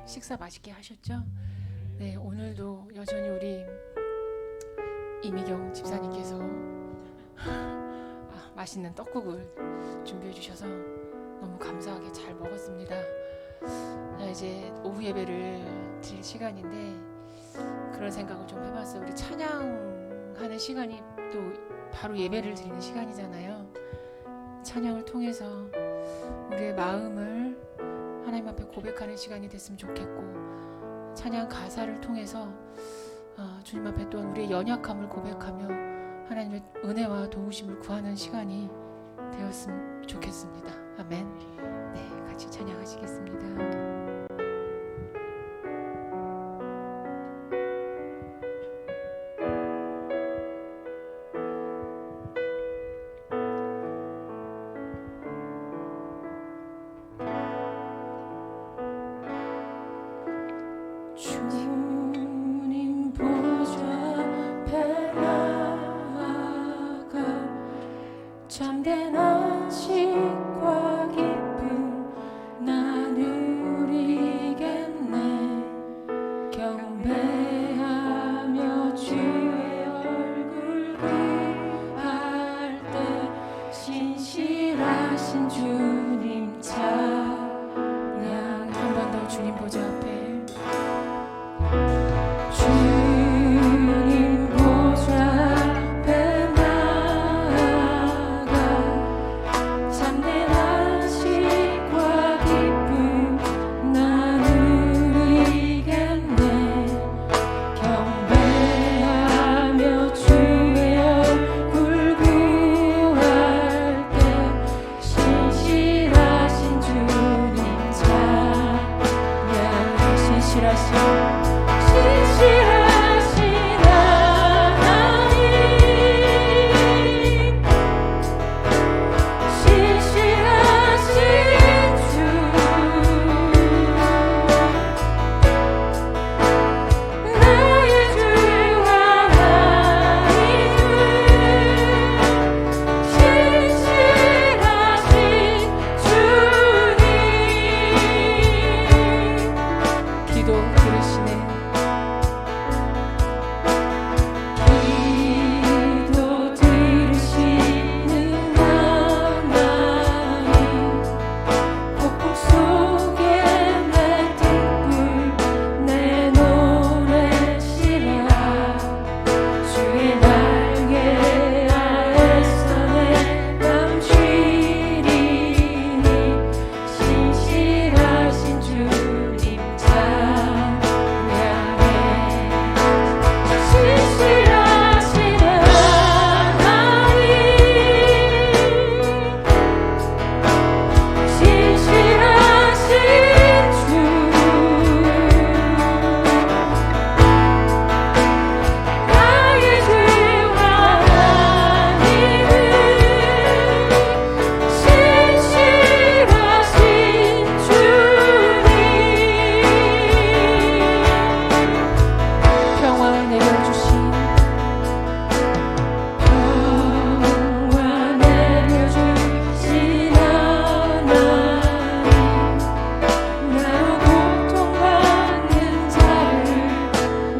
식사 맛있게 하셨죠? 네, 오늘도 여전히 우리 이미경 집사님께서 맛있는 떡국을 준비해 주셔서 너무 감사하게 잘 먹었습니다. 이제 오후 예배를 드릴 시간인데 그런 생각을 좀 해봤어요. 우리 찬양하는 시간이 또 바로 예배를 드리는 시간이잖아요. 찬양을 통해서 우리의 마음을 하나님 앞에 고백하는 시간이 됐으면 좋겠고, 찬양 가사를 통해서 주님 앞에 또한 우리의 연약함을 고백하며 하나님의 은혜와 도우심을 구하는 시간이 되었으면 좋겠습니다. 아멘. 네, 같이 찬양하시겠습니다. 주님 보좌 앞에 나아가 참된 안식과 기쁨 나 누리겠네. 경배하며 주의 얼굴 구할 때 신실하신 주님 찬양. 한 번 더 주님 보좌 앞에 주님 보좌 앞에 나아가 참된 안식과 기쁨 나 누리겠네. 경배하며 주의 얼굴 구할 때 신실하신 주님 찬양. 신실하신 하나님, 신실하신 주, 나의 주 하나님, 신실하신 주님. 기도 들으시네. 기도 들으시는 하나님, 폭풍 속에 내 등불 내 노래시라. 주의 날개 아래서 내 맘 쉬리니 신실하신 주님 찬양해. 신실하신 하나님, 신실하신 주, 나의 주 하나님은 신실하신 주님. 평화 내려주신 평화 내려주신 하나님, 나로 고통받는 자를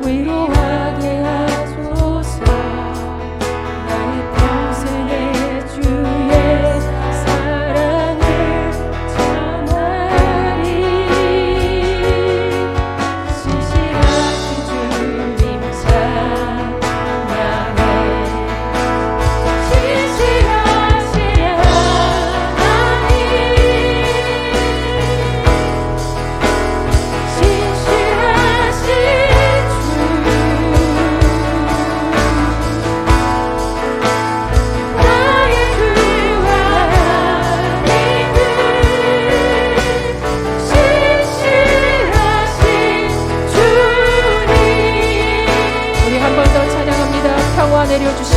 위로하게 하소서. 나의 평생에 주의 사랑을 전하리. 신실하신 주님 찬양해. 신실하신 하나님, 신실하신 주, 나의 주 하나님은 신실하신 주님. 우리 한 번 더 찬양합니다. 평화 내려주신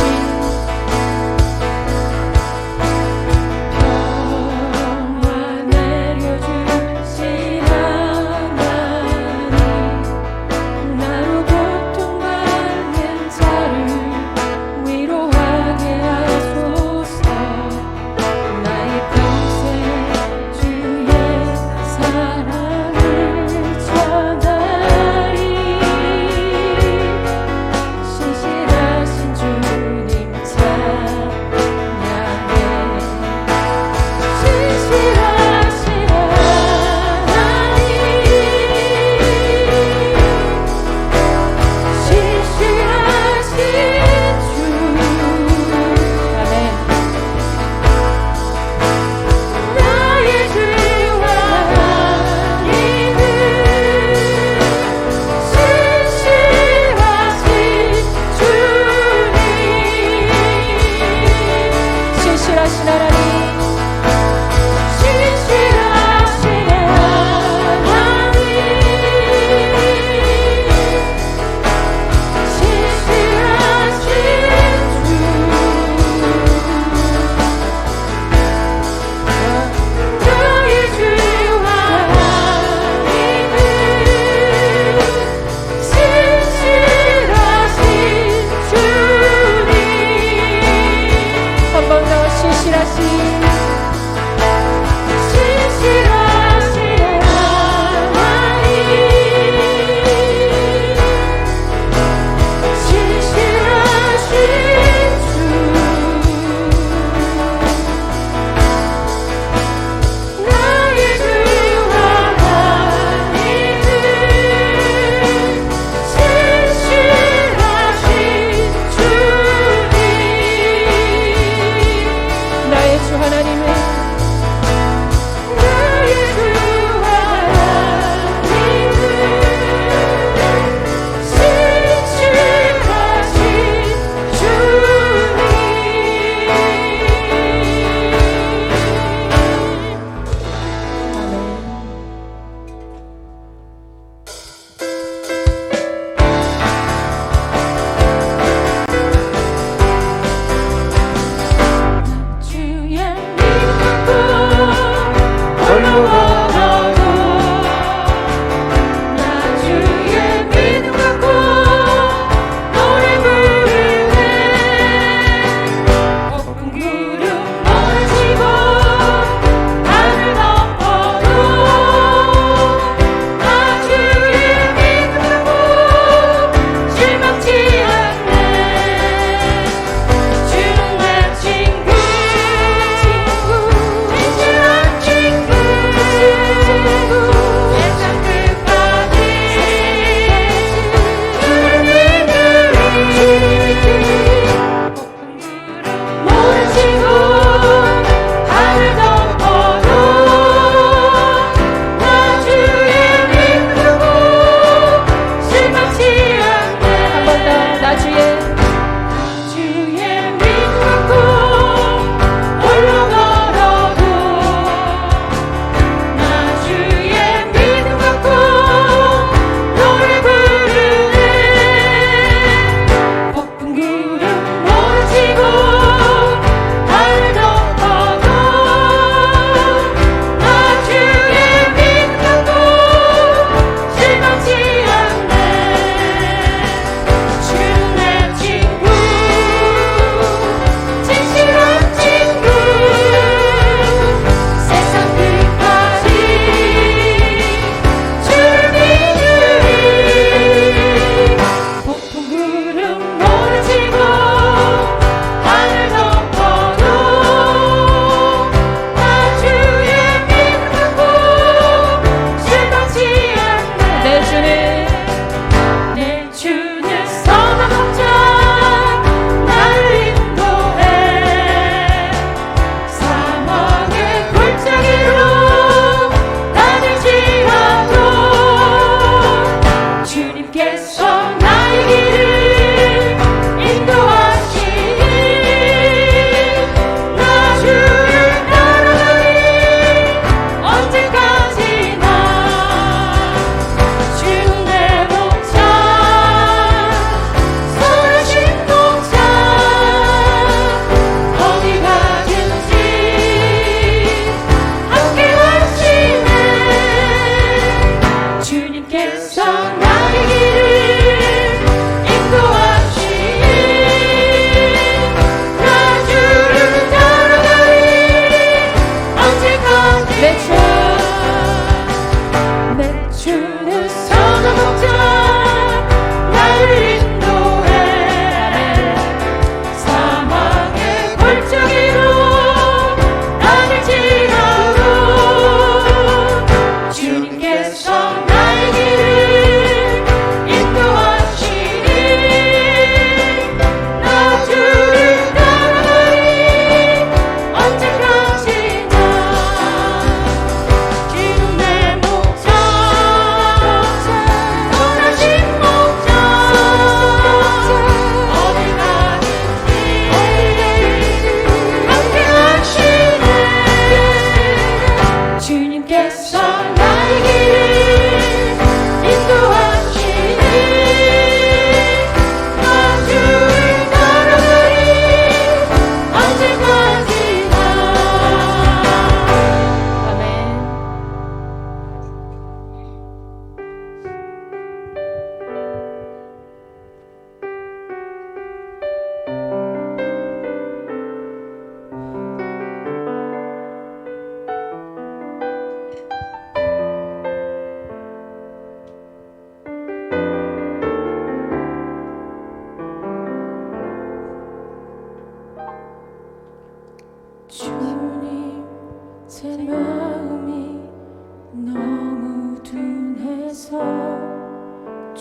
평화 내려주신 하나님, 나로 고통받는 자를 위로하게 하소서. 나의 평생 주의 사랑을 전하리.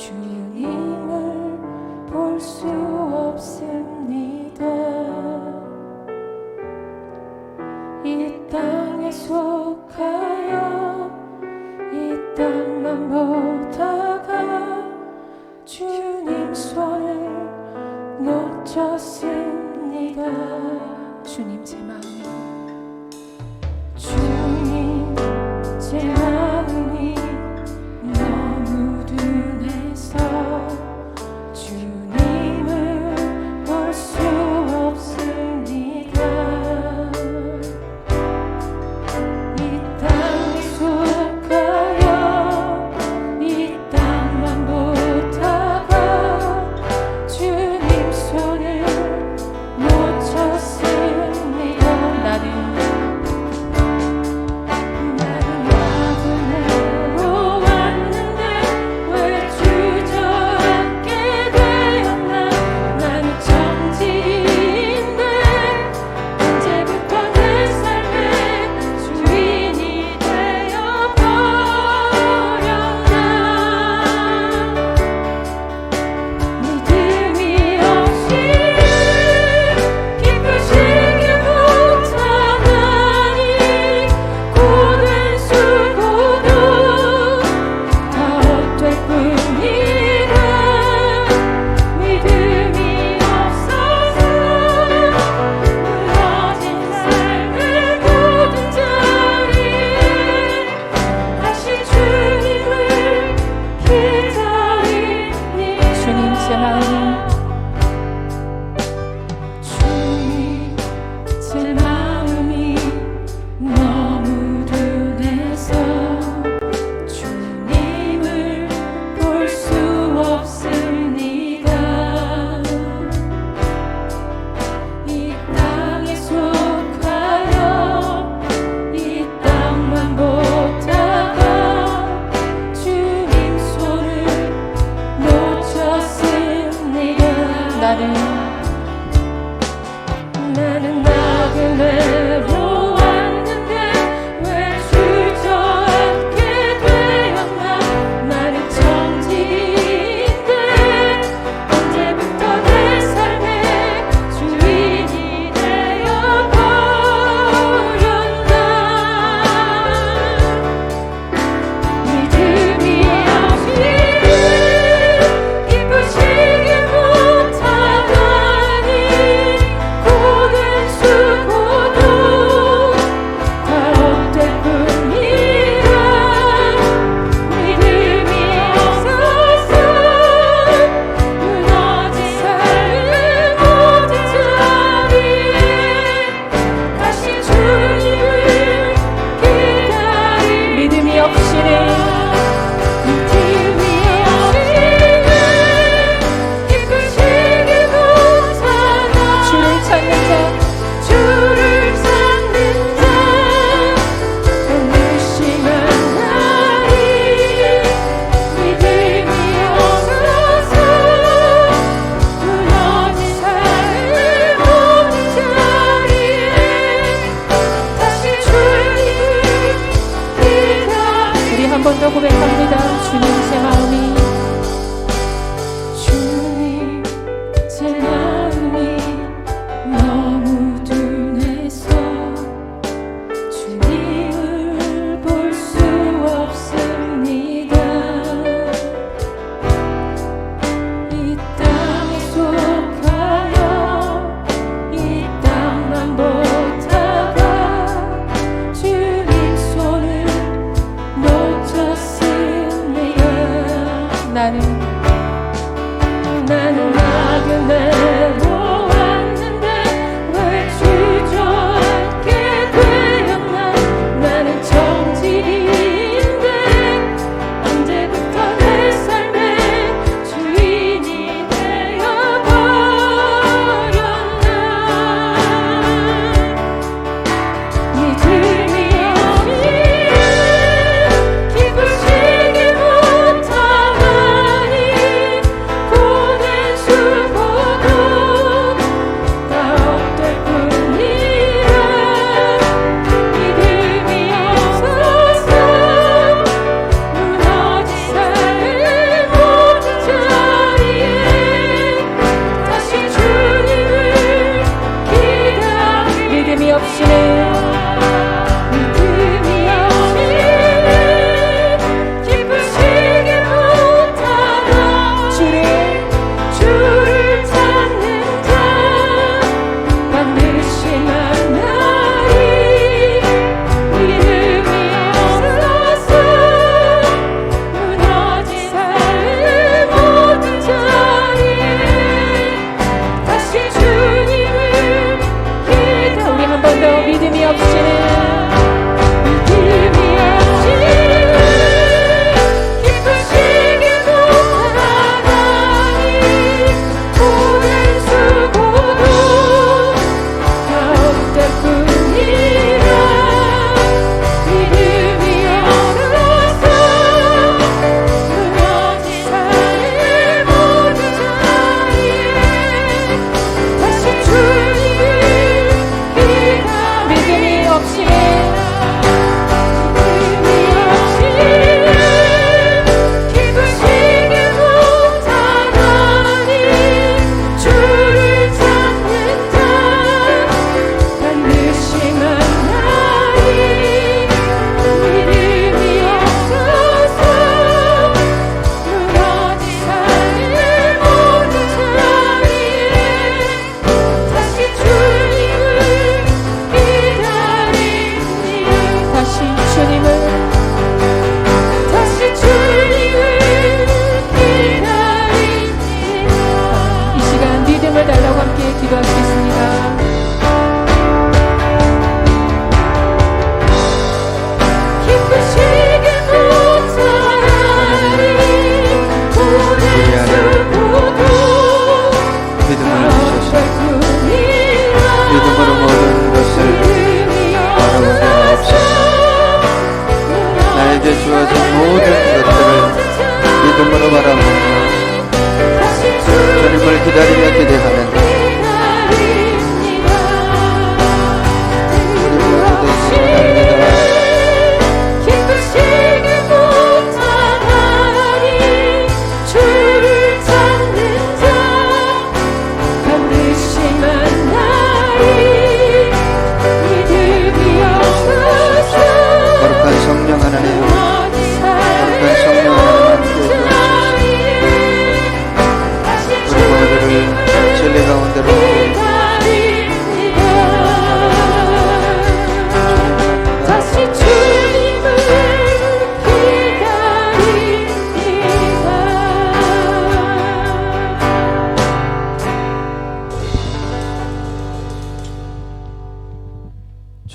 주님을 볼 수 없습니다. 이 땅에 속하여 이 땅만 보다가 주님 손을 놓쳤습니다. 주님 제 마음이 주님 제 마음이 너무 둔해서 주님을 볼 수 없습니다. 이 땅에 속하여 이 땅만 보다가 주님 손을 놓쳤습니다. 나는 나그네로 왔는데 왜 주저앉게 되었나. 나는 정지인데 언제부터 내 삶의 주인이 되어버렸나. 믿음이 없이 기쁘시게 못하나니 고된 수고도 다 헛될 뿐이라. 믿음이 없어서 무너진 삶의 모든 자리에 다시 주님을 기다리니. 주님 제 마음이 주님 제 마음이 너무 둔해서 주님을 볼 수 없습니다. 이 땅에 속하여 이 땅만 보다가 주님 손을 놓쳤습니다. 나는 나그네로 왔는데 왜 주저앉게 되었나. 나는 정지인데 언제부터 내 삶의 주인이 되어버렸나. 믿음이 없이 기쁘시게 못하다니 고된 수고도 다 헛될 뿐이라. 믿음이 없어서 무너진 삶의 모든 자리에 다시 주님을 기다리니. 믿음이 없이는 믿음이 없이는 기쁘시게 못하나. 주를 찾는 자 주를 찾는 자 안심한 날이. 믿음이 없어서 무너진 삶의 모든 자리에 다시 주님을 기다리니. 우리 한 번 더 고백합니다. 주님 제 마음이 주님 제 마음이 너무 둔해서 주님을 볼 수 없습니다. 이 땅에 속하여 이 땅만 보다가 주님 손을 놓쳤습니다. 나는 나그네로 왔는데 왜 주저앉게 되었나. 나는 정지인데 언제부터 내 삶의 주인이 되어버렸나. 믿음이 없이 기쁘시게 못하나니 고된 수고도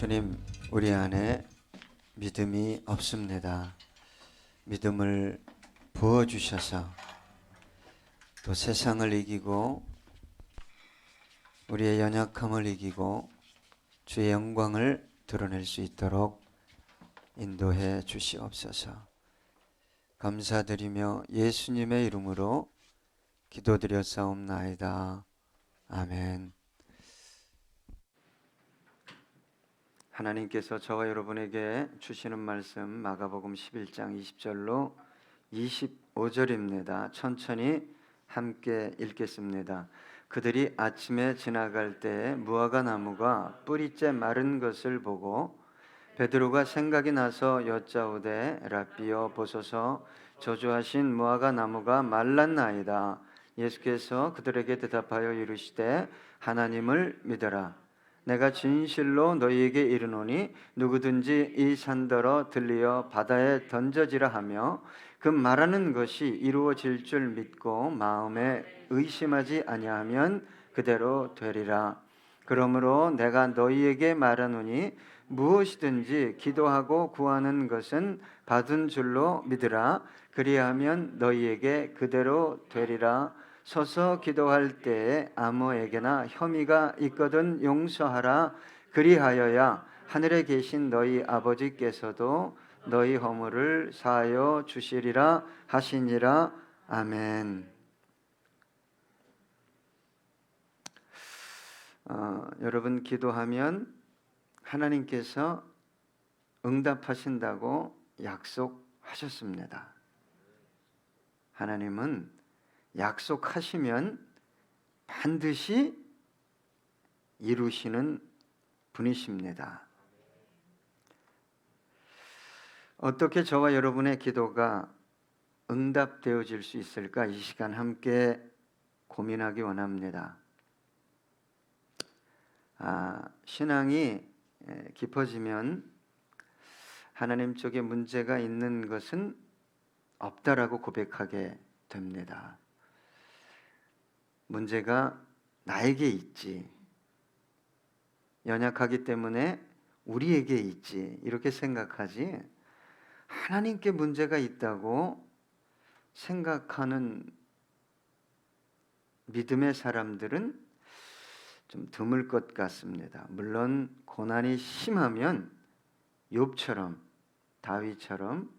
주님, 우리 안에 믿음이 없습니다. 믿음을 부어주셔서 또 세상을 이기고 우리의 연약함을 이기고 주의 영광을 드러낼 수 있도록 인도해 주시옵소서. 감사드리며 예수님의 이름으로 기도드렸사옵나이다. 아멘. 하나님께서 저와 여러분에게 주시는 말씀 마가복음 11장 20절로 25절입니다. 천천히 함께 읽겠습니다. 그들이 아침에 지나갈 때 무화과 나무가 뿌리째 마른 것을 보고 베드로가 생각이 나서 여짜오되 랍비여 보소서 저주하신 무화과 나무가 말랐나이다. 예수께서 그들에게 대답하여 이르시되 하나님을 믿어라. 내가 진실로 너희에게 이르노니 누구든지 이 산더러 들리어 바다에 던져지라 하며 그 말하는 것이 이루어질 줄 믿고 마음에 의심하지 아니하면 그대로 되리라. 그러므로 내가 너희에게 말하노니 무엇이든지 기도하고 구하는 것은 받은 줄로 믿으라. 그리하면 너희에게 그대로 되리라. 서서 기도할 때에 아무에게나 혐의가 있거든 용서하라. 그리하여야 하늘에 계신 너희 아버지께서도 너희 허물을 사하여 주시리라 하시니라. 아멘. 여러분, 기도하면 하나님께서 응답하신다고 약속하셨습니다. 하나님은 약속하시면 반드시 이루시는 분이십니다. 어떻게 저와 여러분의 기도가 응답되어질 수 있을까? 이 시간 함께 고민하기 원합니다. 신앙이 깊어지면 하나님 쪽에 문제가 있는 것은 없다라고 고백하게 됩니다. 문제가 나에게 있지, 연약하기 때문에 우리에게 있지, 이렇게 생각하지 하나님께 문제가 있다고 생각하는 믿음의 사람들은 좀 드물 것 같습니다. 물론 고난이 심하면 욥처럼, 다윗처럼,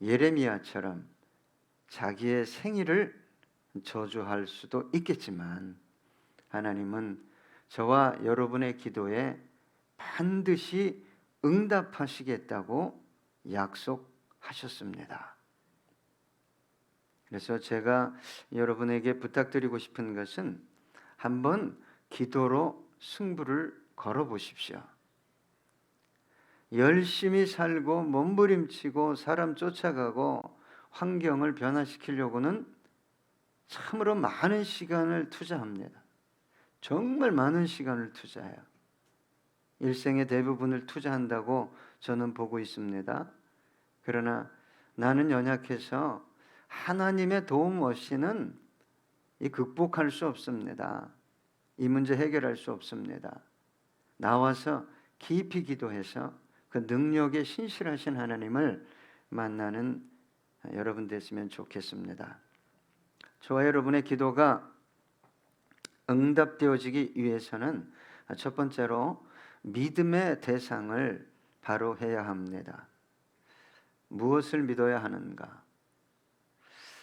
예레미야처럼 자기의 생일을 저주할 수도 있겠지만 하나님은 저와 여러분의 기도에 반드시 응답하시겠다고 약속하셨습니다. 그래서 제가 여러분에게 부탁드리고 싶은 것은 한번 기도로 승부를 걸어보십시오. 열심히 살고 몸부림치고 사람 쫓아가고 환경을 변화시키려고는 참으로 많은 시간을 투자합니다. 정말 많은 시간을 투자해요. 일생의 대부분을 투자한다고 저는 보고 있습니다. 그러나 나는 연약해서 하나님의 도움 없이는 극복할 수 없습니다. 이 문제 해결할 수 없습니다. 나와서 깊이 기도해서 그 능력에 신실하신 하나님을 만나는 여러분 됐으면 좋겠습니다. 저와 여러분의 기도가 응답되어지기 위해서는 첫 번째로 믿음의 대상을 바로 해야 합니다. 무엇을 믿어야 하는가?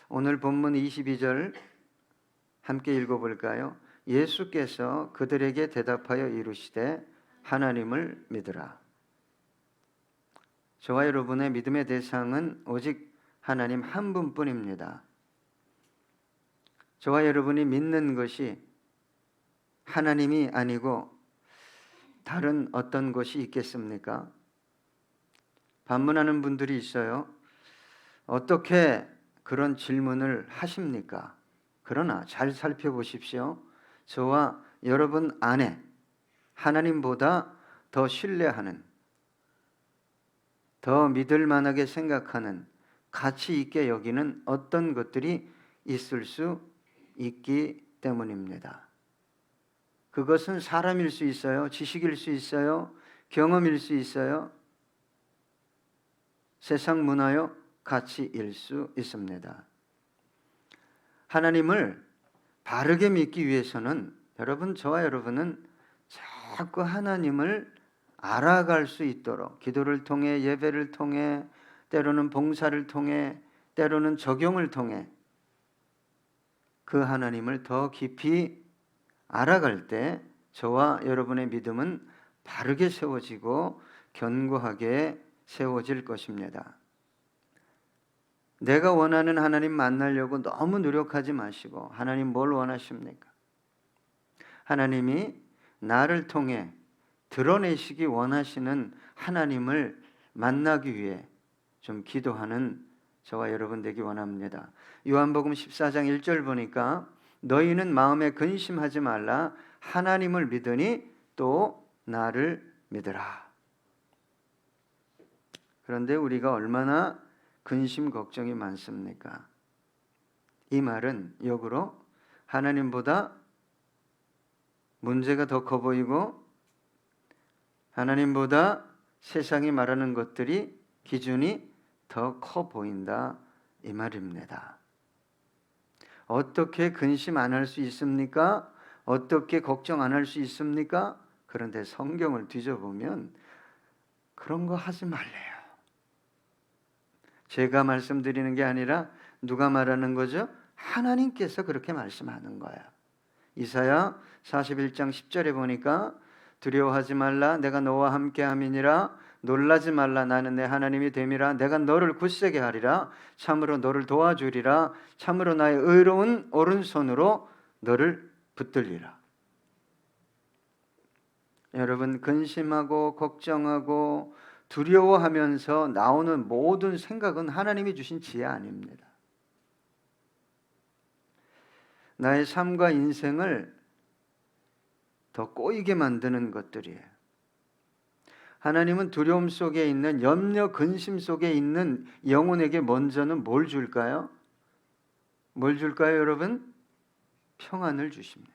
오늘 본문 22절 함께 읽어볼까요? 예수께서 그들에게 대답하여 이르시되 하나님을 믿으라. 저와 여러분의 믿음의 대상은 오직 하나님 한 분뿐입니다. 저와 여러분이 믿는 것이 하나님이 아니고 다른 어떤 것이 있겠습니까? 반문하는 분들이 있어요. 어떻게 그런 질문을 하십니까? 그러나 잘 살펴보십시오. 저와 여러분 안에 하나님보다 더 신뢰하는, 더 믿을 만하게 생각하는, 가치 있게 여기는 어떤 것들이 있을 수 있기 때문입니다. 그것은 사람일 수 있어요. 지식일 수 있어요. 경험일 수 있어요. 세상 문화요, 가치일 수 있습니다. 하나님을 바르게 믿기 위해서는 여러분, 저와 여러분은 자꾸 하나님을 알아갈 수 있도록 기도를 통해, 예배를 통해, 때로는 봉사를 통해, 때로는 적용을 통해 그 하나님을 더 깊이 알아갈 때 저와 여러분의 믿음은 바르게 세워지고 견고하게 세워질 것입니다. 내가 원하는 하나님 만나려고 너무 노력하지 마시고, 하나님 뭘 원하십니까? 하나님이 나를 통해 드러내시기 원하시는 하나님을 만나기 위해 좀 기도하는 저와 여러분 되기 원합니다. 요한복음 14장 1절 보니까 너희는 마음에 근심하지 말라, 하나님을 믿으니 또 나를 믿으라. 그런데 우리가 얼마나 근심 걱정이 많습니까? 이 말은 역으로 하나님보다 문제가 더 커 보이고 하나님보다 세상이 말하는 것들이 기준이 더 커 보인다, 이 말입니다. 어떻게 근심 안 할 수 있습니까? 어떻게 걱정 안 할 수 있습니까? 그런데 성경을 뒤져보면 그런 거 하지 말래요. 제가 말씀드리는 게 아니라 누가 말하는 거죠? 하나님께서 그렇게 말씀하는 거예요. 이사야 41장 10절에 보니까 두려워하지 말라, 내가 너와 함께 함이니라. 놀라지 말라, 나는 내 하나님이 됨이라. 내가 너를 굳세게 하리라. 참으로 너를 도와주리라. 참으로 나의 의로운 오른손으로 너를 붙들리라. 여러분, 근심하고 걱정하고 두려워하면서 나오는 모든 생각은 하나님이 주신 지혜 아닙니다. 나의 삶과 인생을 더 꼬이게 만드는 것들이에요. 하나님은 두려움 속에 있는, 염려, 근심 속에 있는 영혼에게 먼저는 뭘 줄까요? 뭘 줄까요, 여러분? 평안을 주십니다.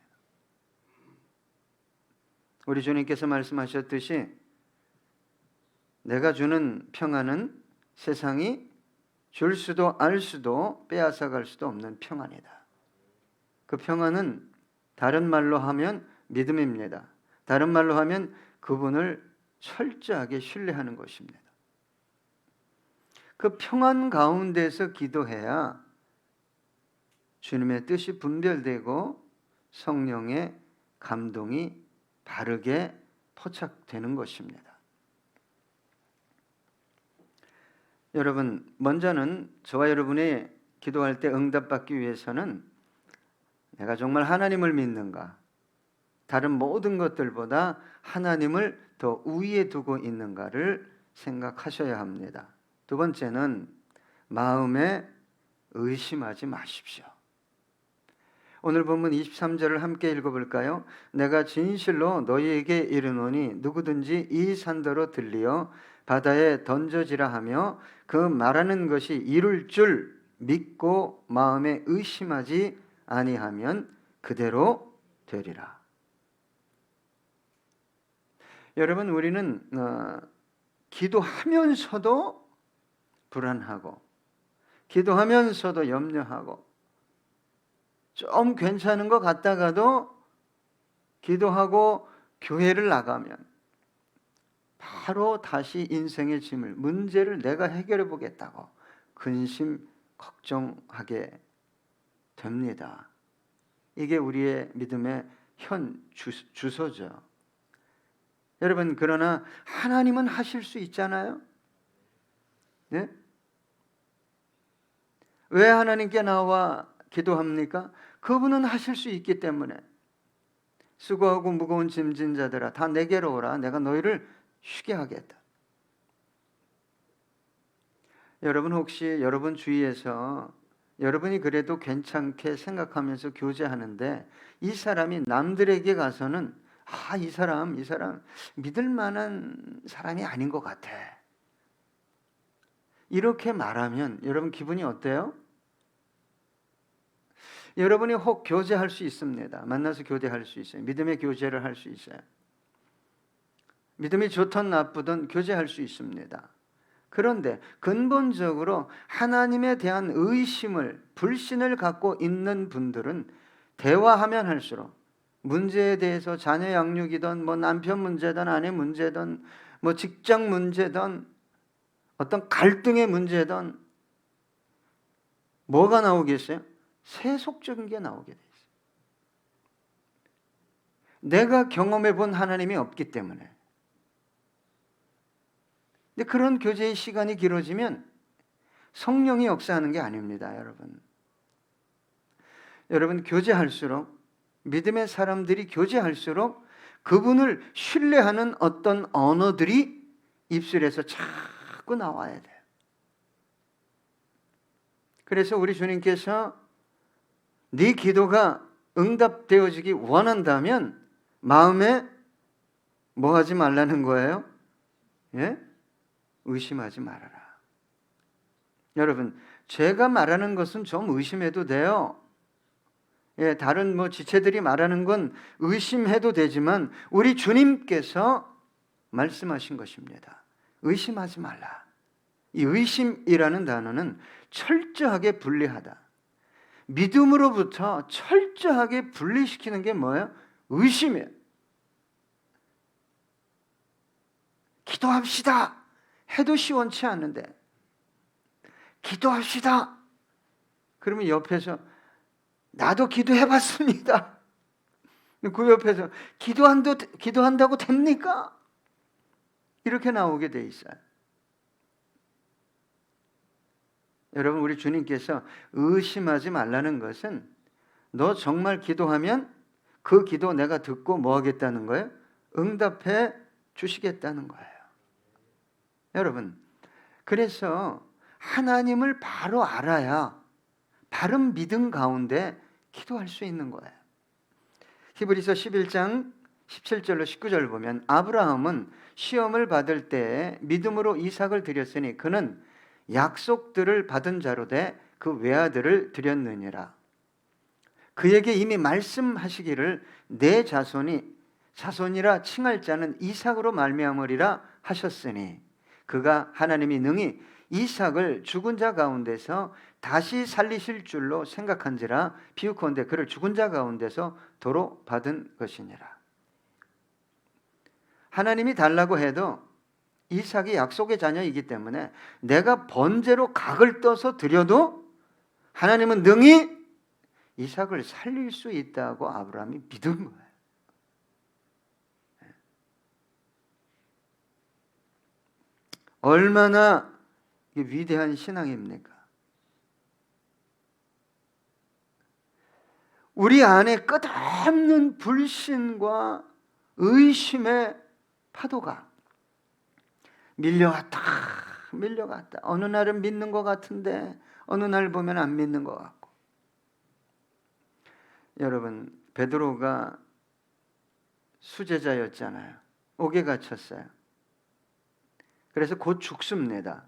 우리 주님께서 말씀하셨듯이 내가 주는 평안은 세상이 줄 수도 알 수도 빼앗아 갈 수도 없는 평안이다. 그 평안은 다른 말로 하면 믿음입니다. 다른 말로 하면 그분을 철저하게 신뢰하는 것입니다. 그 평안 가운데서 기도해야 주님의 뜻이 분별되고 성령의 감동이 바르게 포착되는 것입니다. 여러분, 먼저는 저와 여러분이 기도할 때 응답받기 위해서는 내가 정말 하나님을 믿는가, 다른 모든 것들보다 하나님을 더 우위에 두고 있는가를 생각하셔야 합니다. 두 번째는 마음에 의심하지 마십시오. 오늘 본문 23절을 함께 읽어볼까요? 내가 진실로 너희에게 이르노니 누구든지 이 산더러 들리어 바다에 던져지라 하며 그 말하는 것이 이룰 줄 믿고 마음에 의심하지 아니하면 그대로 되리라. 여러분, 우리는 기도하면서도 불안하고 기도하면서도 염려하고 좀 괜찮은 것 같다가도 기도하고 교회를 나가면 바로 다시 인생의 짐을, 문제를 내가 해결해 보겠다고 근심, 걱정하게 됩니다. 이게 우리의 믿음의 현 주소죠. 여러분, 그러나 하나님은 하실 수 있잖아요. 네? 왜 하나님께 나와 기도합니까? 그분은 하실 수 있기 때문에. 수고하고 무거운 짐진 자들아 다 내게로 오라, 내가 너희를 쉬게 하겠다. 여러분, 혹시 여러분 주위에서 여러분이 그래도 괜찮게 생각하면서 교제하는데 이 사람이 남들에게 가서는 이 사람 믿을 만한 사람이 아닌 것 같아, 이렇게 말하면 여러분 기분이 어때요? 여러분이 혹 교제할 수 있습니다. 만나서 교제할 수 있어요. 믿음의 교제를 할 수 있어요. 믿음이 좋든 나쁘든 교제할 수 있습니다. 그런데 근본적으로 하나님에 대한 의심을, 불신을 갖고 있는 분들은 대화하면 할수록 문제에 대해서 자녀 양육이든 뭐 남편 문제든 아내 문제든 뭐 직장 문제든 어떤 갈등의 문제든 뭐가 나오겠어요? 세속적인 게 나오게 돼 있어요. 내가 경험해 본 하나님이 없기 때문에. 근데 그런 교제의 시간이 길어지면 성령이 역사하는 게 아닙니다, 여러분. 여러분, 교제할수록, 믿음의 사람들이 교제할수록 그분을 신뢰하는 어떤 언어들이 입술에서 자꾸 나와야 돼요. 그래서 우리 주님께서 네 기도가 응답되어지기 원한다면 마음에 뭐 하지 말라는 거예요? 예? 의심하지 말아라. 여러분, 제가 말하는 것은 좀 의심해도 돼요. 예, 다른 뭐 지체들이 말하는 건 의심해도 되지만 우리 주님께서 말씀하신 것입니다. 의심하지 말라. 이 의심이라는 단어는 철저하게 분리하다. 믿음으로부터 철저하게 분리시키는 게 뭐예요? 의심이에요. 기도합시다 해도 시원치 않는데 기도합시다 그러면 옆에서 나도 기도해봤습니다. 그 옆에서 기도한다고 됩니까? 이렇게 나오게 돼 있어요. 여러분, 우리 주님께서 의심하지 말라는 것은 너 정말 기도하면 그 기도 내가 듣고 뭐 하겠다는 거예요? 응답해 주시겠다는 거예요. 여러분, 그래서 하나님을 바로 알아야 바른 믿음 가운데 기도할 수 있는 거예요. 히브리서 11장 17절로 19절 보면 아브라함은 시험을 받을 때 믿음으로 이삭을 드렸으니 그는 약속들을 받은 자로 돼 그 외아들을 드렸느니라. 그에게 이미 말씀하시기를 내 자손이라 칭할 자는 이삭으로 말미암으리라 하셨으니 그가 하나님이 능히 이삭을 죽은 자 가운데서 다시 살리실 줄로 생각한지라 비유컨대 그를 죽은 자 가운데서 도로 받은 것이니라. 하나님이 달라고 해도 이삭이 약속의 자녀이기 때문에 내가 번제로 각을 떠서 드려도 하나님은 능히 이삭을 살릴 수 있다고 아브라함이 믿은 거예요. 얼마나 위대한 신앙입니까? 우리 안에 끝없는 불신과 의심의 파도가 밀려갔다 어느 날은 믿는 것 같은데 어느 날 보면 안 믿는 것 같고. 여러분, 베드로가 수제자였잖아요. 옥에 갇혔어요. 그래서 곧 죽습니다.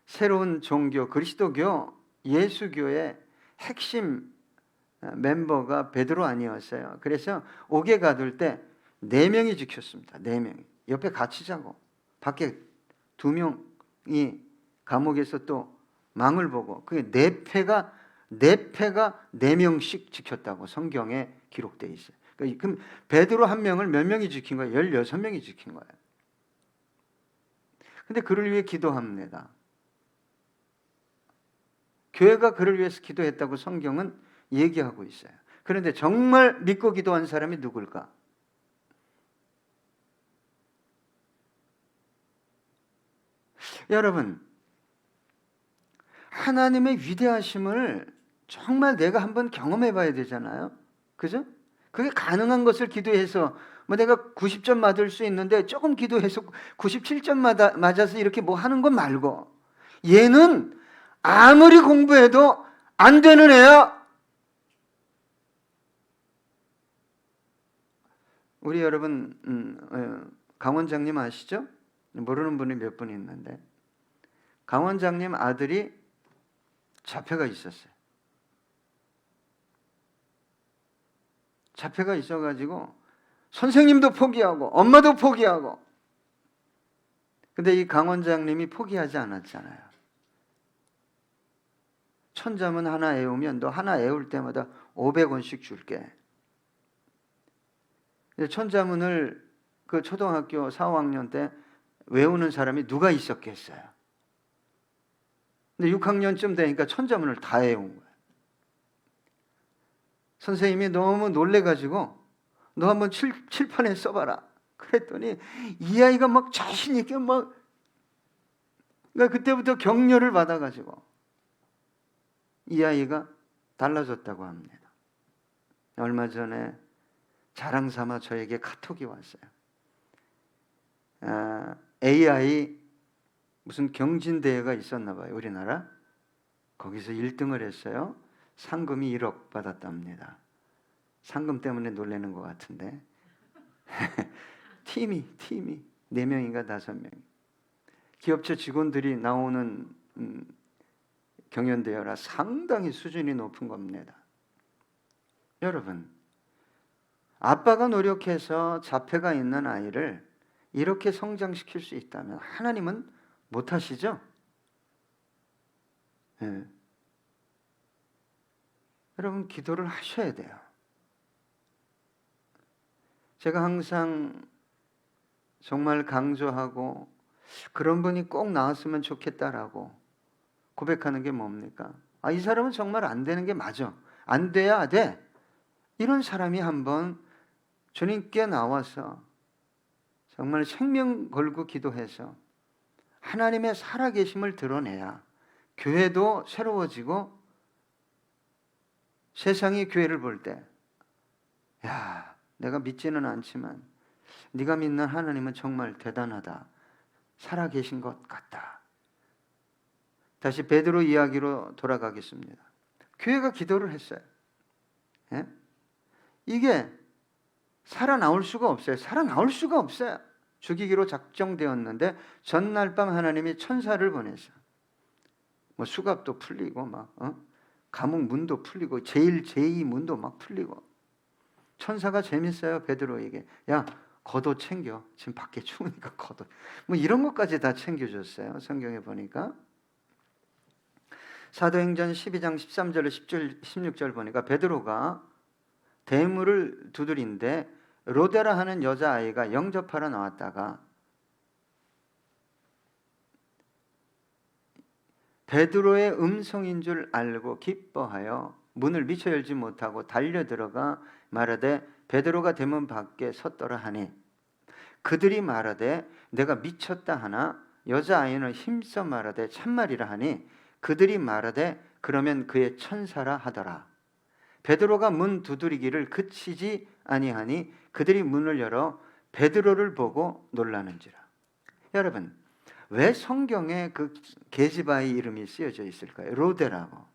새로운 종교, 그리스도교, 예수교의 핵심 멤버가 베드로 아니었어요. 그래서 옥에 가둘 때 4명이 지켰습니다. 4명이. 옆에 같이 자고 밖에 2명이 감옥에서 또 망을 보고 그게 4패가 4명씩 지켰다고 성경에 기록되어 있어요. 그럼 베드로 1명을 몇 명이 지킨 거예요? 16명이 지킨 거예요. 근데 그를 위해 기도합니다. 교회가 그를 위해서 기도했다고 성경은 얘기하고 있어요. 그런데 정말 믿고 기도한 사람이 누굴까? 여러분, 하나님의 위대하심을 정말 내가 한번 경험해 봐야 되잖아요. 그죠? 그게 가능한 것을 기도해서 뭐 내가 90점 맞을 수 있는데 조금 기도해서 97점 맞아서 이렇게 뭐 하는 것 말고 얘는 아무리 공부해도 안 되는 애야. 우리 여러분 강 원장님 아시죠? 모르는 분이 몇 분 있는데 강 원장님 아들이 자폐가 있었어요. 자폐가 있어가지고 선생님도 포기하고 엄마도 포기하고. 근데 이 강 원장님이 포기하지 않았잖아요. 천자문 하나 외우면 너 하나 외울 때마다 500원씩 줄게. 천자문을 그 초등학교 4, 5학년 때 외우는 사람이 누가 있었겠어요? 근데 6학년쯤 되니까 천자문을 다 외운 거예요. 선생님이 너무 놀래가지고 너 한번 칠판에 써봐라. 그랬더니 이 아이가 막 자신 있게 막, 그러니까 그때부터 격려를 받아가지고 이 아이가 달라졌다고 합니다. 얼마 전에 자랑 삼아 저에게 카톡이 왔어요. AI 무슨 경진대회가 있었나 봐요, 우리나라. 거기서 1등을 했어요. 상금이 1억 받았답니다. 상금 때문에 놀라는 것 같은데. 팀이 4명인가 5명. 기업체 직원들이 나오는 경연대회라 상당히 수준이 높은 겁니다. 여러분, 아빠가 노력해서 자폐가 있는 아이를 이렇게 성장시킬 수 있다면 하나님은 못하시죠? 네. 여러분, 기도를 하셔야 돼요. 제가 항상 정말 강조하고 그런 분이 꼭 나왔으면 좋겠다라고 고백하는 게 뭡니까? 이 사람은 정말 안 되는 게 맞아. 안 돼야 돼. 이런 사람이 한번 주님께 나와서 정말 생명 걸고 기도해서 하나님의 살아계심을 드러내야 교회도 새로워지고 세상이 교회를 볼 때, 야, 내가 믿지는 않지만 네가 믿는 하나님은 정말 대단하다. 살아계신 것 같다. 다시 베드로 이야기로 돌아가겠습니다. 교회가 기도를 했어요. 예? 이게 살아나올 수가 없어요. 살아나올 수가 없어요. 죽이기로 작정되었는데 전날 밤 하나님이 천사를 보내서 뭐 수갑도 풀리고 막 감옥 문도 풀리고 제1, 문도 막 풀리고. 천사가 재밌어요. 베드로에게. 야, 겉옷 챙겨. 지금 밖에 추우니까 겉옷. 뭐 이런 것까지 다 챙겨줬어요. 성경에 보니까. 사도행전 12장 13절, 10절, 16절 보니까 베드로가 대문을 두드린데 로데라 하는 여자아이가 영접하러 나왔다가 베드로의 음성인 줄 알고 기뻐하여 문을 미처 열지 못하고 달려들어가 말하되 베드로가 대문 밖에 섰더라 하니 그들이 말하되 내가 미쳤다 하나 여자아이는 힘써 말하되 참말이라 하니 그들이 말하되 그러면 그의 천사라 하더라. 베드로가 문 두드리기를 그치지 아니하니 그들이 문을 열어 베드로를 보고 놀라는지라. 여러분, 왜 성경에 그 계집아이 이름이 쓰여져 있을까요? 로데라고.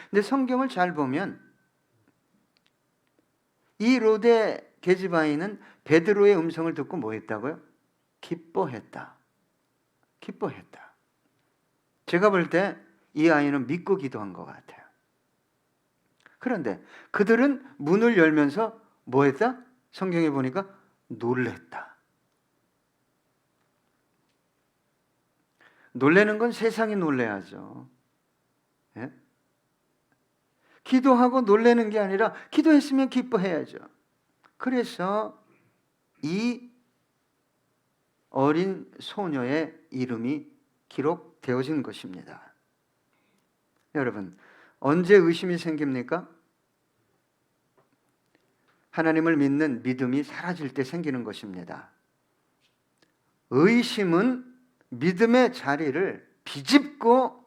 근데 성경을 잘 보면 이 로데 계집아이는 베드로의 음성을 듣고 뭐 했다고요? 기뻐했다. 기뻐했다. 제가 볼 때 이 아이는 믿고 기도한 것 같아요. 그런데 그들은 문을 열면서 뭐 했다? 성경에 보니까 놀랬다. 놀래는 건 세상이 놀래야죠. 예? 기도하고 놀래는 게 아니라 기도했으면 기뻐해야죠. 그래서 이 어린 소녀의 이름이 기록되어진 것입니다. 여러분, 언제 의심이 생깁니까? 하나님을 믿는 믿음이 사라질 때 생기는 것입니다. 의심은 믿음의 자리를 비집고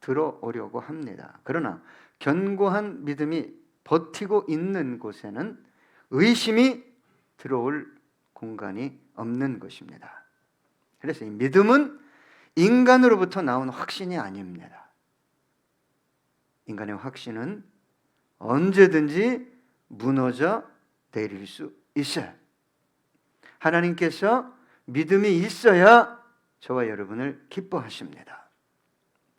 들어오려고 합니다. 그러나 견고한 믿음이 버티고 있는 곳에는 의심이 들어올 공간이 없는 것입니다. 그래서 이 믿음은 인간으로부터 나온 확신이 아닙니다. 인간의 확신은 언제든지 무너져 내릴 수 있어요. 하나님께서 믿음이 있어야 저와 여러분을 기뻐하십니다.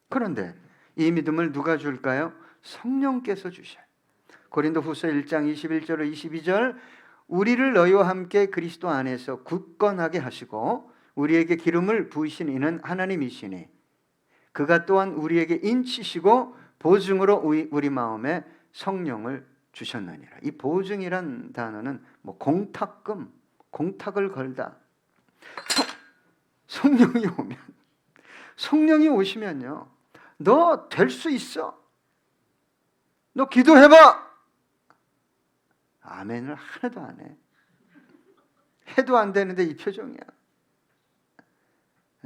그런데 이 믿음을 누가 줄까요? 성령께서 주셔요. 고린도후서 1장 21절로 22절 우리를 너희와 함께 그리스도 안에서 굳건하게 하시고 우리에게 기름을 부으신 이는 하나님이시니 그가 또한 우리에게 인치시고 보증으로 우리 마음에 성령을 주셨느니라. 이 보증이란 단어는 뭐 공탁금, 공탁을 걸다. 성령이 오시면요, 너 될 수 있어. 너 기도해봐. 아멘을 하나도 안 해. 해도 안 되는데 이 표정이야.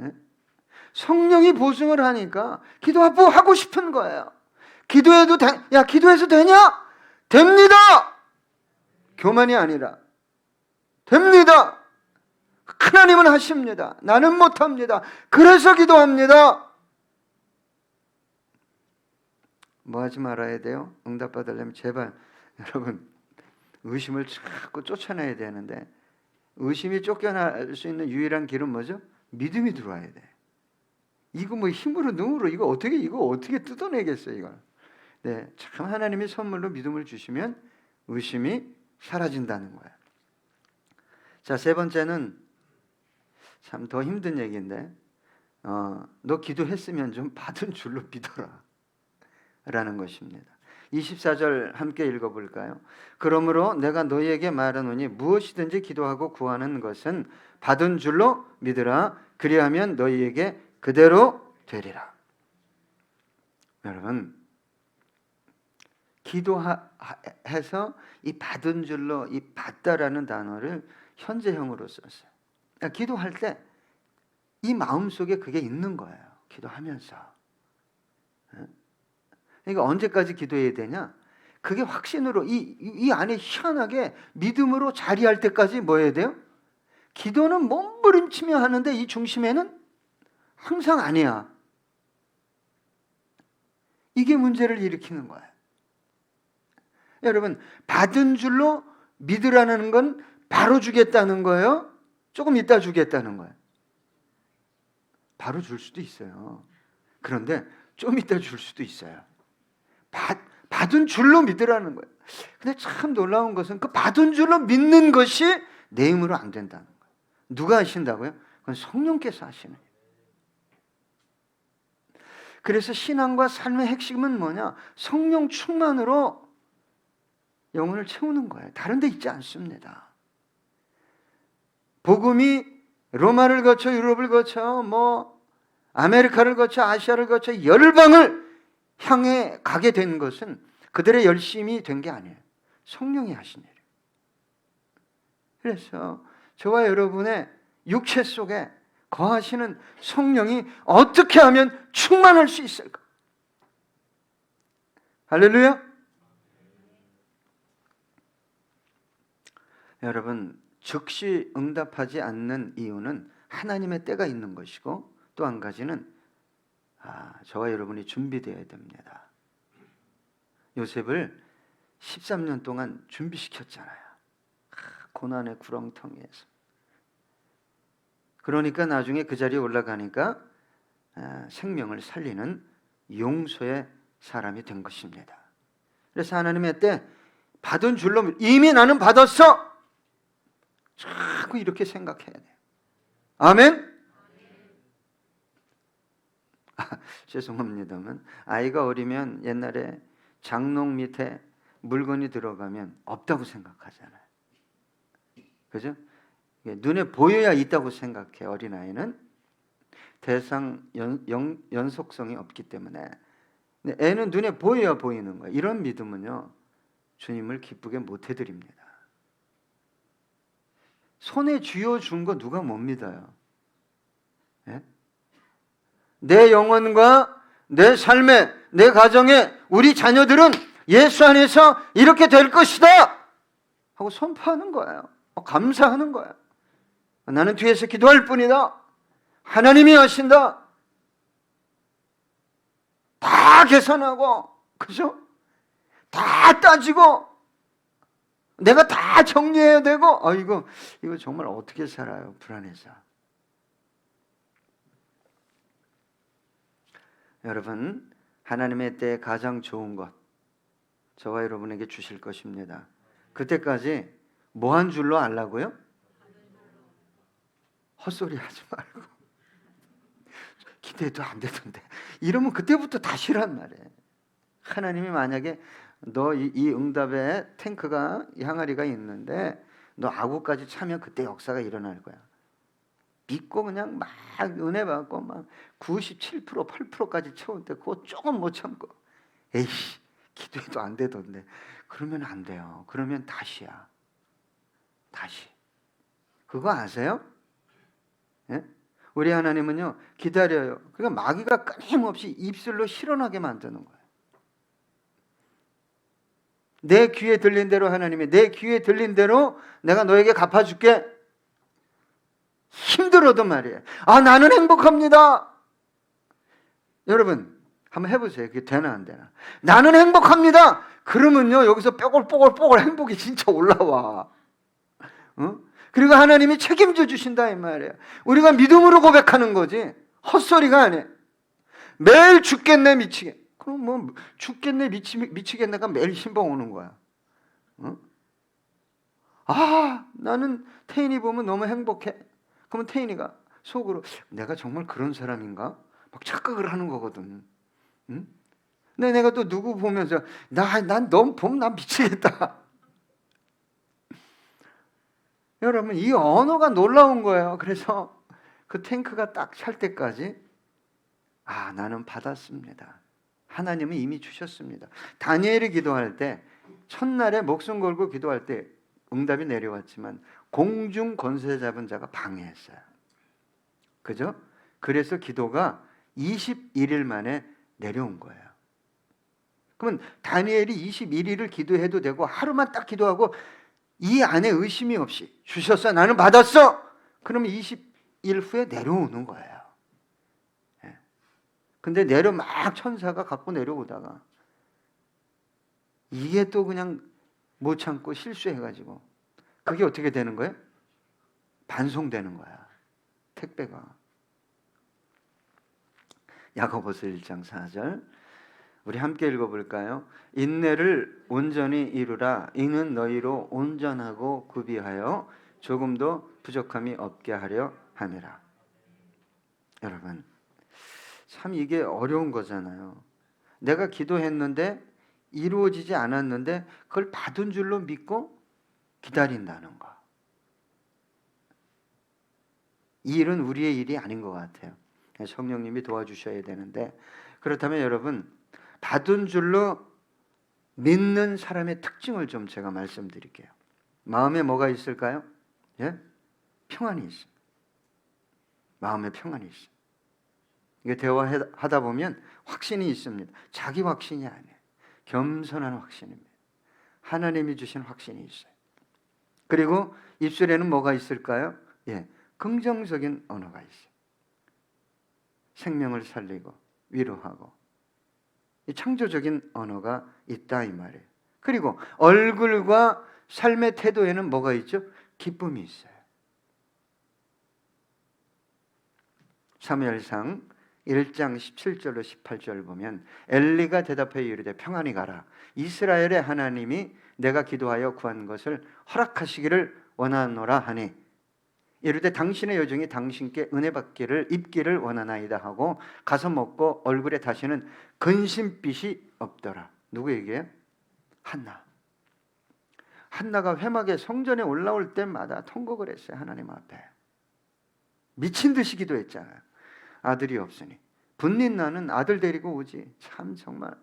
예? 성령이 보증을 하니까 기도하고 싶은 거예요. 기도해도 야, 기도해서 되냐? 됩니다. 교만이 아니라 됩니다. 하나님은 하십니다. 나는 못합니다. 그래서 기도합니다. 뭐 하지 말아야 돼요? 응답받으려면 제발 여러분 의심을 자꾸 쫓아내야 되는데, 의심이 쫓겨날 수 있는 유일한 길은 뭐죠? 믿음이 들어와야 돼. 이거 뭐 힘으로 능으로 이거 어떻게 뜯어내겠어요, 이걸. 네, 참 하나님이 선물로 믿음을 주시면 의심이 사라진다는 거예요. 자, 세 번째는 참 더 힘든 얘기인데, 너 기도했으면 좀 받은 줄로 믿어라 라는 것입니다. 24절 함께 읽어볼까요? 그러므로 내가 너희에게 말하노니 무엇이든지 기도하고 구하는 것은 받은 줄로 믿으라. 그리하면 너희에게 그대로 되리라. 여러분, 기도해서 이 받은 줄로 이 받다라는 단어를 현재형으로 썼어요. 그러니까 기도할 때 이 마음속에 그게 있는 거예요. 기도하면서. 그러니까 언제까지 기도해야 되냐? 그게 확신으로 이 안에 희한하게 믿음으로 자리할 때까지 뭐 해야 돼요? 기도는 몸부림치며 하는데 이 중심에는 항상 아니야. 이게 문제를 일으키는 거예요. 여러분, 받은 줄로 믿으라는 건 바로 주겠다는 거예요? 조금 이따 주겠다는 거예요? 바로 줄 수도 있어요. 그런데 좀 이따 줄 수도 있어요. 받은 줄로 믿으라는 거예요. 근데 참 놀라운 것은 그 받은 줄로 믿는 것이 내 힘으로 안 된다는 거예요. 누가 하신다고요? 그건 성령께서 하시는 거예요. 그래서 신앙과 삶의 핵심은 뭐냐? 성령 충만으로 영혼을 채우는 거예요. 다른 데 있지 않습니다. 복음이 로마를 거쳐 유럽을 거쳐 뭐 아메리카를 거쳐 아시아를 거쳐 열방을 향해 가게 된 것은 그들의 열심이 된 게 아니에요. 성령이 하신 일이에요. 그래서 저와 여러분의 육체 속에 거하시는 성령이 어떻게 하면 충만할 수 있을까? 할렐루야. 여러분, 즉시 응답하지 않는 이유는 하나님의 때가 있는 것이고, 또 한 가지는 저와 여러분이 준비되어야 됩니다. 요셉을 13년 동안 준비시켰잖아요. 고난의 구렁텅이에서. 그러니까 나중에 그 자리에 올라가니까 생명을 살리는 용서의 사람이 된 것입니다. 그래서 하나님의 때 받은 줄로 이미 나는 받았어. 자꾸 이렇게 생각해야 돼요. 아멘? 죄송합니다만 아이가 어리면 옛날에 장롱 밑에 물건이 들어가면 없다고 생각하잖아요. 그죠? 눈에 보여야 있다고 생각해. 어린아이는 대상 연속성이 없기 때문에. 근데 애는 눈에 보여야 보이는 거예요. 이런 믿음은요, 주님을 기쁘게 못 해드립니다. 손에 쥐어준 거 누가 못 믿어요? 예? 내 영혼과 내 삶에, 내 가정에, 우리 자녀들은 예수 안에서 이렇게 될 것이다 하고 선포하는 거예요. 감사하는 거예요. 나는 뒤에서 기도할 뿐이다. 하나님이 하신다. 다 계산하고, 그죠? 다 따지고, 내가 다 정리해야 되고, 이거 정말 어떻게 살아요? 불안해서. 여러분, 하나님의 때에 가장 좋은 것, 저와 여러분에게 주실 것입니다. 그때까지 뭐 한 줄로 알라고요? 헛소리 하지 말고. 기도해도 안 되던데. 이러면 그때부터 다시란 말이에요. 하나님이 만약에 너 이 응답에 탱크가 이 항아리가 있는데 너 아구까지 차면 그때 역사가 일어날 거야. 믿고 그냥 막 은혜 받고 막 97%, 8%까지 채우는데 그거 조금 못 참고 에이씨 기도해도 안 되던데 그러면 안 돼요. 그러면 다시야. 다시. 그거 아세요? 예? 우리 하나님은요 기다려요. 그러니까 마귀가 끊임없이 입술로 실현하게 만드는 거예요. 내 귀에 들린 대로 하나님이 내 귀에 들린 대로 내가 너에게 갚아줄게. 힘들어도 말이에요. 아 나는 행복합니다. 여러분 한번 해보세요. 그게 되나 안 되나. 나는 행복합니다. 그러면요 여기서 뽀글뽀글 행복이 진짜 올라와. 그리고 하나님이 책임져 주신다 이 말이에요. 우리가 믿음으로 고백하는 거지 헛소리가 아니에요. 매일 죽겠네 미치겠네. 그럼 뭐 죽겠네 미치겠네가 매일 신방 오는 거야. 아 나는 태인이 보면 너무 행복해. 그러면 태인이가 속으로 내가 정말 그런 사람인가? 막 착각을 하는 거거든. 응? 근데 내가 또 누구 보면서 난 너무 보면 난 미치겠다. 여러분 이 언어가 놀라운 거예요. 그래서 그 탱크가 딱 찰 때까지 아 나는 받았습니다. 하나님은 이미 주셨습니다. 다니엘이 기도할 때 첫날에 목숨 걸고 기도할 때 응답이 내려왔지만 공중 권세 잡은 자가 방해했어요. 그죠? 그래서 기도가 21일 만에 내려온 거예요. 그러면 다니엘이 21일을 기도해도 되고 하루만 딱 기도하고 이 안에 의심이 없이 주셨어 나는 받았어 그러면 20일 후에 내려오는 거예요. 근데 막 천사가 갖고 내려오다가 이게 또 그냥 못 참고 실수해가지고 그게 어떻게 되는 거예요? 반송되는 거야. 택배가. 야고보서 1장 4절 우리 함께 읽어볼까요? 인내를 온전히 이루라. 이는 너희로 온전하고 구비하여 조금도 부족함이 없게 하려 함이라. 여러분 참 이게 어려운 거잖아요. 내가 기도했는데 이루어지지 않았는데 그걸 받은 줄로 믿고 기다린다는 거. 이 일은 우리의 일이 아닌 것 같아요. 성령님이 도와주셔야 되는데 그렇다면 여러분 받은 줄로 믿는 사람의 특징을 좀 제가 말씀드릴게요. 마음에 뭐가 있을까요? 예? 평안이 있습니다. 마음에 평안이 있습니다. 이게 대화하다 보면 확신이 있습니다. 자기 확신이 아니에요. 겸손한 확신입니다. 하나님이 주신 확신이 있어요. 그리고 입술에는 뭐가 있을까요? 예, 긍정적인 언어가 있어요. 생명을 살리고 위로하고 이 창조적인 언어가 있다 이 말이에요. 그리고 얼굴과 삶의 태도에는 뭐가 있죠? 기쁨이 있어요. 사무엘상 1장 17절로 18절 보면 엘리가 대답하여 이르되 평안히 가라. 이스라엘의 하나님이 내가 기도하여 구한 것을 허락하시기를 원하노라 하니 이르되 당신의 여종이 당신께 은혜 받기를 입기를 원하나이다 하고 가서 먹고 얼굴에 다시는 근심빛이 없더라. 누구 얘기예요? 한나. 한나가 회막에 성전에 올라올 때마다 통곡을 했어요. 하나님 앞에. 미친 듯이 기도했잖아요. 아들이 없으니 분린 나는 아들 데리고 오지. 참 정말.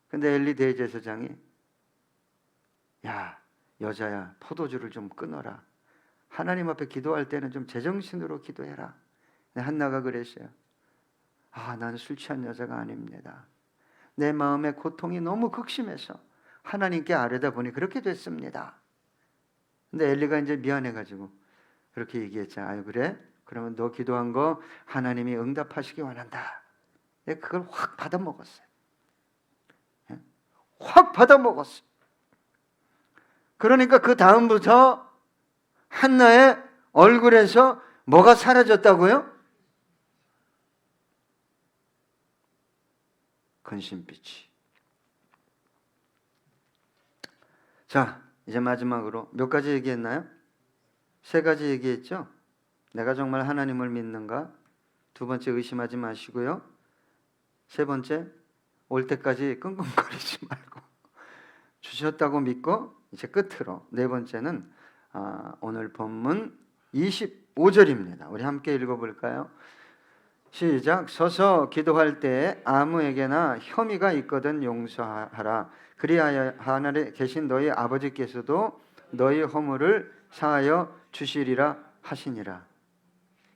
근데 엘리 대제사장이 야 여자야 포도주를 좀 끊어라. 하나님 앞에 기도할 때는 좀 제정신으로 기도해라. 한나가 그랬어요. 아 나는 술 취한 여자가 아닙니다. 내 마음의 고통이 너무 극심해서 하나님께 아뢰다 보니 그렇게 됐습니다. 근데 엘리가 이제 미안해가지고 그렇게 얘기했죠. 아유 그래? 그러면 너 기도한 거 하나님이 응답하시기 원한다. 그걸 확 받아먹었어요. 확 받아먹었어요. 그러니까 그 다음부터 한나의 얼굴에서 뭐가 사라졌다고요? 근심빛이. 자, 이제 마지막으로 몇 가지 얘기했나요? 3가지 얘기했죠? 내가 정말 하나님을 믿는가? 2번째, 의심하지 마시고요. 3번째, 올 때까지 끙끙거리지 말고 주셨다고 믿고 이제 끝으로 4번째는 오늘 본문 25절입니다. 우리 함께 읽어볼까요? 시작. 서서 기도할 때 아무에게나 혐의가 있거든 용서하라. 그리하여 하늘에 계신 너희 아버지께서도 너희 허물을 사하여 주시리라 하시니라.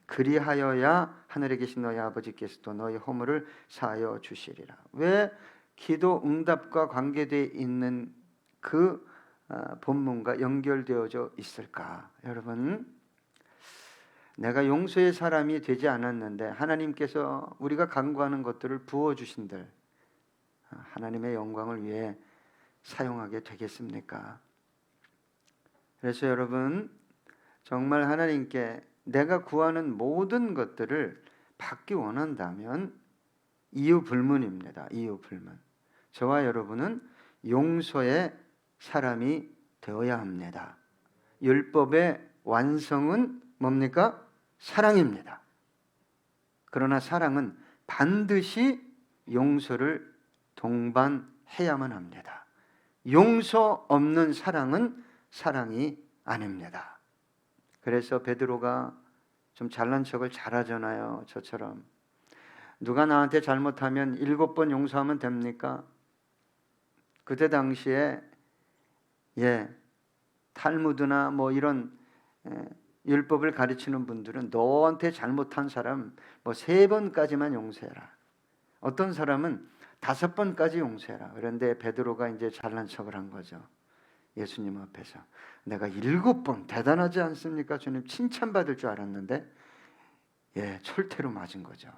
그리하여야 하늘에 계신 너희 아버지께서도 너희 허물을 사하여 주시리라. 왜 기도 응답과 관계되어 있는 그 본문과 연결되어져 있을까? 여러분, 내가 용서의 사람이 되지 않았는데 하나님께서 우리가 간구하는 것들을 부어주신들 하나님의 영광을 위해 사용하게 되겠습니까? 그래서 여러분, 정말 하나님께 내가 구하는 모든 것들을 받기 원한다면 이유 불문입니다. 이유 불문. 저와 여러분은 용서의 사람이 되어야 합니다. 율법의 완성은 뭡니까? 사랑입니다. 그러나 사랑은 반드시 용서를 동반해야만 합니다. 용서 없는 사랑은 사랑이 아닙니다. 그래서 베드로가 좀 잘난 척을 잘하잖아요. 저처럼. 누가 나한테 잘못하면 7번 용서하면 됩니까? 그때 당시에 탈무드나 뭐 이런 율법을 가르치는 분들은 너한테 잘못한 사람 3번까지만 용서해라. 어떤 사람은 5번까지 용서해라. 그런데 베드로가 이제 잘난 척을 한 거죠. 예수님 앞에서. 내가 7번 대단하지 않습니까? 주님 칭찬받을 줄 알았는데 철퇴로 맞은 거죠.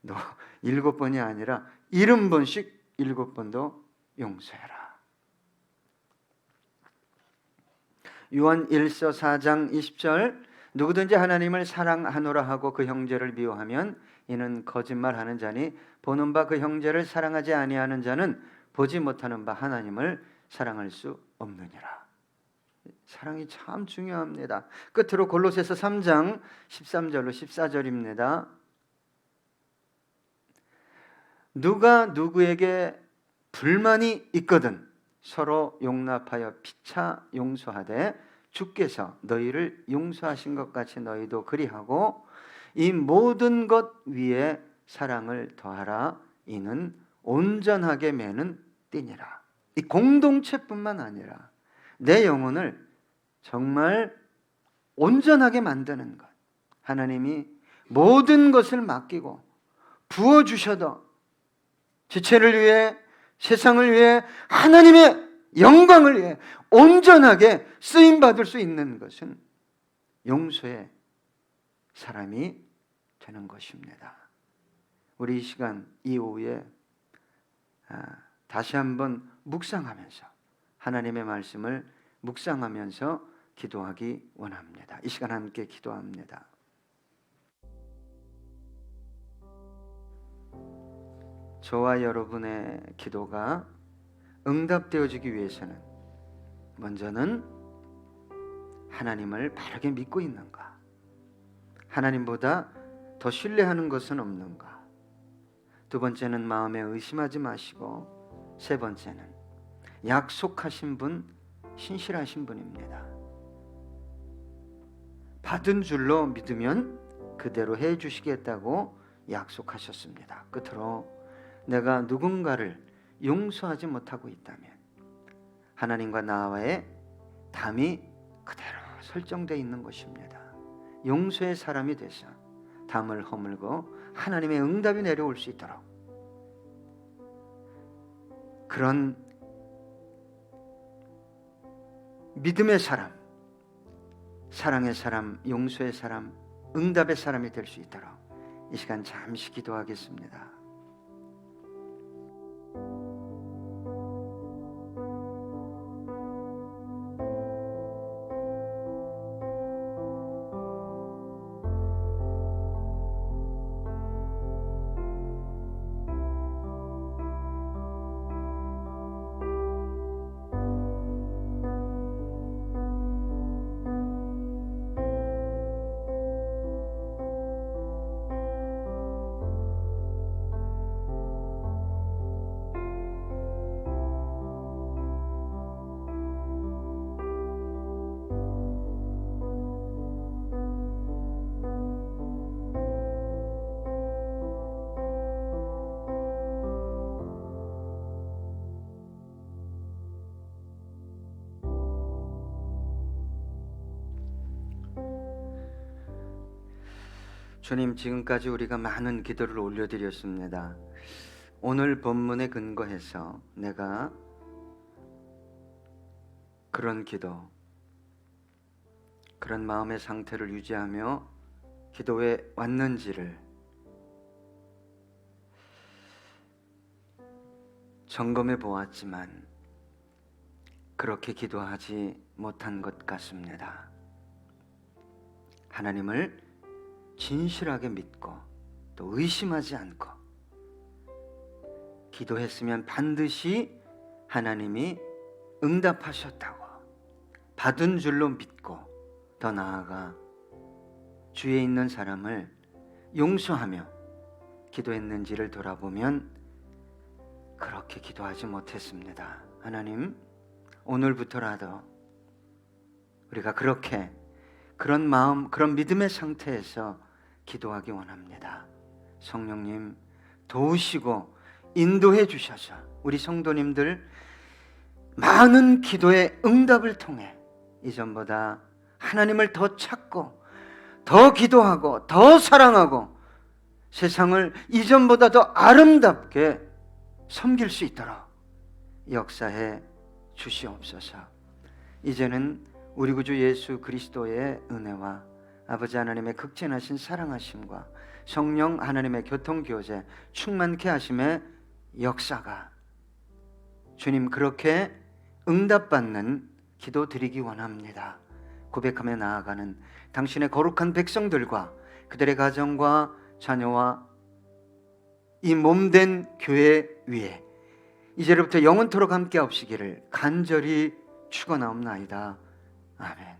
너 7번이 아니라 70번씩 7번도 용서해라. 요한 1서 4장 20절 누구든지 하나님을 사랑하노라 하고 그 형제를 미워하면 이는 거짓말하는 자니 보는 바 그 형제를 사랑하지 아니하는 자는 보지 못하는 바 하나님을 사랑할 수 없느니라. 사랑이 참 중요합니다. 끝으로 골로새서 3장 13절로 14절입니다. 누가 누구에게 불만이 있거든 서로 용납하여 피차 용서하되 주께서 너희를 용서하신 것 같이 너희도 그리하고 이 모든 것 위에 사랑을 더하라. 이는 온전하게 매는 띠니라. 이 공동체뿐만 아니라 내 영혼을 정말 온전하게 만드는 것. 하나님이 모든 것을 맡기고 부어주셔도 지체를 위해 세상을 위해 하나님의 영광을 위해 온전하게 쓰임받을 수 있는 것은 용서의 사람이 되는 것입니다. 우리 이 시간 이 오후에 다시 한번 묵상하면서 하나님의 말씀을 묵상하면서 기도하기 원합니다. 이 시간 함께 기도합니다. 저와 여러분의 기도가 응답되어지기 위해서는 먼저는 하나님을 바르게 믿고 있는가? 하나님보다 더 신뢰하는 것은 없는가? 2번째는 마음에 의심하지 마시고 3번째는 약속하신 분, 신실하신 분입니다. 받은 줄로 믿으면 그대로 해주시겠다고 약속하셨습니다. 끝으로 내가 누군가를 용서하지 못하고 있다면 하나님과 나와의 담이 그대로 설정되어 있는 것입니다. 용서의 사람이 되서 담을 허물고 하나님의 응답이 내려올 수 있도록 그런 믿음의 사람, 사랑의 사람, 용서의 사람, 응답의 사람이 될 수 있도록 이 시간 잠시 기도하겠습니다. 주님, 지금까지 우리가 많은 기도를 올려드렸습니다. 오늘 본문에 근거해서 내가 그런 기도, 그런 마음의 상태를 유지하며 기도에 왔는지를 점검해 보았지만 그렇게 기도하지 못한 것 같습니다. 하나님을 진실하게 믿고 또 의심하지 않고 기도했으면 반드시 하나님이 응답하셨다고 받은 줄로 믿고, 더 나아가 주위에 있는 사람을 용서하며 기도했는지를 돌아보면 그렇게 기도하지 못했습니다. 하나님, 오늘부터라도 우리가 그렇게 그런 마음, 그런 믿음의 상태에서 기도하기 원합니다. 성령님 도우시고 인도해 주셔서 우리 성도님들 많은 기도의 응답을 통해 이전보다 하나님을 더 찾고 더 기도하고 더 사랑하고 세상을 이전보다 더 아름답게 섬길 수 있도록 역사해 주시옵소서. 이제는 우리 구주 예수 그리스도의 은혜와 아버지 하나님의 극진하신 사랑하심과 성령 하나님의 교통교제 충만케 하심의 역사가 주님 그렇게 응답받는 기도 드리기 원합니다. 고백하며 나아가는 당신의 거룩한 백성들과 그들의 가정과 자녀와 이 몸된 교회 위에 이제로부터 영원토록 함께 하시기를 간절히 축원하옵나이다. 아멘.